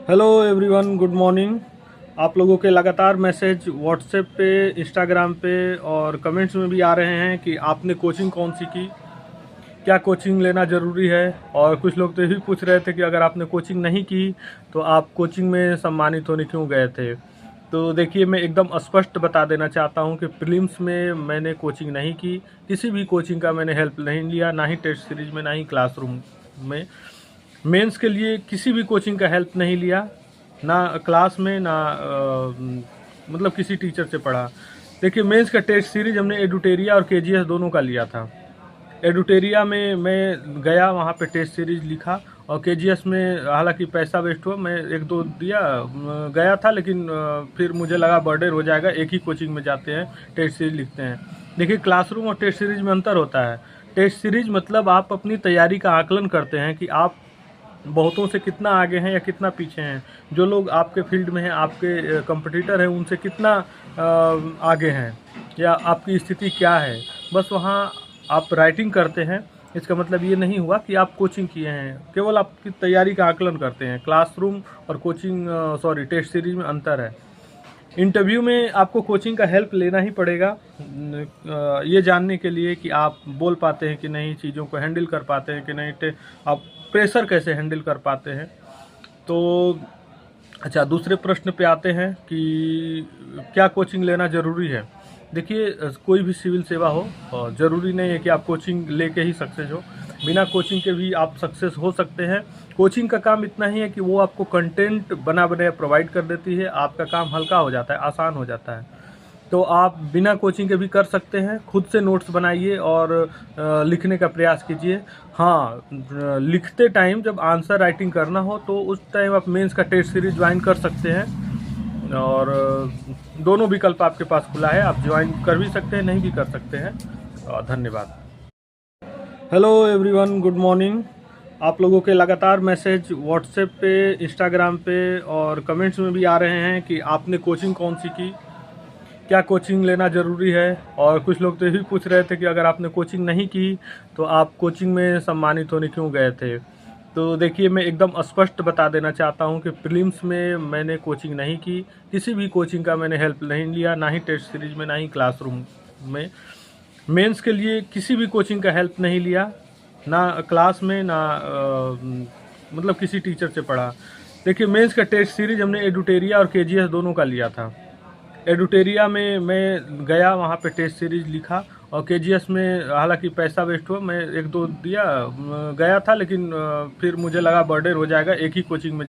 Hello everyone, good morning. आप लोगों के लगातार मैसेज व्हाट्सएप पे, इंस्टाग्राम पे और कमेंट्स में भी आ रहे हैं कि आपने कोचिंग कौन सी की, क्या कोचिंग लेना ज़रूरी है। और कुछ लोग तो ये भी पूछ रहे थे कि अगर आपने कोचिंग नहीं की तो आप कोचिंग में सम्मानित होने क्यों गए थे। तो देखिए, मैं एकदम स्पष्ट बता देना चाहता हूँ कि प्रीलिम्स में मैंने कोचिंग नहीं की, किसी भी कोचिंग का मैंने हेल्प नहीं लिया, ना ही टेस्ट सीरीज में, ना ही क्लासरूम में। मेंस के लिए किसी भी कोचिंग का हेल्प नहीं लिया, ना क्लास में, ना मतलब किसी टीचर से पढ़ा। देखिए, मेंस का टेस्ट सीरीज हमने एडुटेरिया और केजीएस दोनों का लिया था। एडुटेरिया में मैं गया, वहाँ पे टेस्ट सीरीज लिखा, और केजीएस में हालांकि पैसा वेस्ट हुआ, मैं एक दो दिया, गया था, लेकिन फिर मुझे लगा बर्डन हो जाएगा, एक ही कोचिंग में जाते हैं, टेस्ट सीरीज लिखते हैं। देखिए, क्लासरूम और टेस्ट सीरीज में अंतर होता है। टेस्ट सीरीज मतलब आप अपनी तैयारी का आकलन करते हैं कि आप बहुतों से कितना आगे हैं या कितना पीछे हैं। जो लोग आपके फील्ड में हैं, आपके कंपटीटर हैं, उनसे कितना आगे हैं, या आपकी स्थिति क्या है। बस वहाँ आप राइटिंग करते हैं। इसका मतलब ये नहीं हुआ कि आप कोचिंग किए हैं, केवल आपकी तैयारी का आकलन करते हैं। क्लासरूम और कोचिंग, टेस्ट सीरीज में अंतर है। इंटरव्यू में आपको कोचिंग का हेल्प लेना ही पड़ेगा, ये जानने के लिए कि आप बोल पाते हैं कि नहीं, चीज़ों को हैंडल कर पाते हैं कि नहीं, आप प्रेशर कैसे हैंडल कर पाते हैं। तो अच्छा, दूसरे प्रश्न पे आते हैं कि क्या कोचिंग लेना ज़रूरी है। देखिए, कोई भी सिविल सेवा हो, और ज़रूरी नहीं है कि आप कोचिंग लेके ही सक्सेस हो। बिना कोचिंग के भी आप सक्सेस हो सकते हैं। कोचिंग का काम इतना ही है कि वो आपको कंटेंट बना बना प्रोवाइड कर देती है, आपका काम हल्का हो जाता है, आसान हो जाता है। तो आप बिना कोचिंग के भी कर सकते हैं। खुद से नोट्स बनाइए और लिखने का प्रयास कीजिए। हाँ, लिखते टाइम जब आंसर राइटिंग करना हो तो उस टाइम आप मेंस का टेस्ट सीरीज ज्वाइन कर सकते हैं, और दोनों विकल्प आपके पास खुला है, आप ज्वाइन कर भी सकते हैं, नहीं भी कर सकते हैं। धन्यवाद। Hello everyone, good morning. आप लोगों के लगातार मैसेज व्हाट्सएप पे, इंस्टाग्राम पे और कमेंट्स में भी आ रहे हैं कि आपने कोचिंग कौन सी की, क्या कोचिंग लेना ज़रूरी है। और कुछ लोग तो ये भी पूछ रहे थे कि अगर आपने कोचिंग नहीं की तो आप कोचिंग में सम्मानित होने क्यों गए थे। तो देखिए, मैं एकदम स्पष्ट बता देना चाहता हूँ कि प्रीलिम्स में मैंने कोचिंग नहीं की, किसी भी कोचिंग का मैंने हेल्प नहीं लिया, ना ही टेस्ट सीरीज में, ना ही क्लासरूम में। मेंस के लिए किसी भी कोचिंग का हेल्प नहीं लिया, ना क्लास में, ना मतलब किसी टीचर से पढ़ा। देखिए, मेंस का टेस्ट सीरीज हमने एडुटेरिया और केजीएस दोनों का लिया था। एडुटेरिया में मैं गया, वहाँ पे टेस्ट सीरीज लिखा, और केजीएस में हालांकि पैसा वेस्ट हुआ, मैं एक दो दिया, गया था, लेकिन फिर मुझे लगा बर्डन हो जाएगा, एक ही कोचिंग में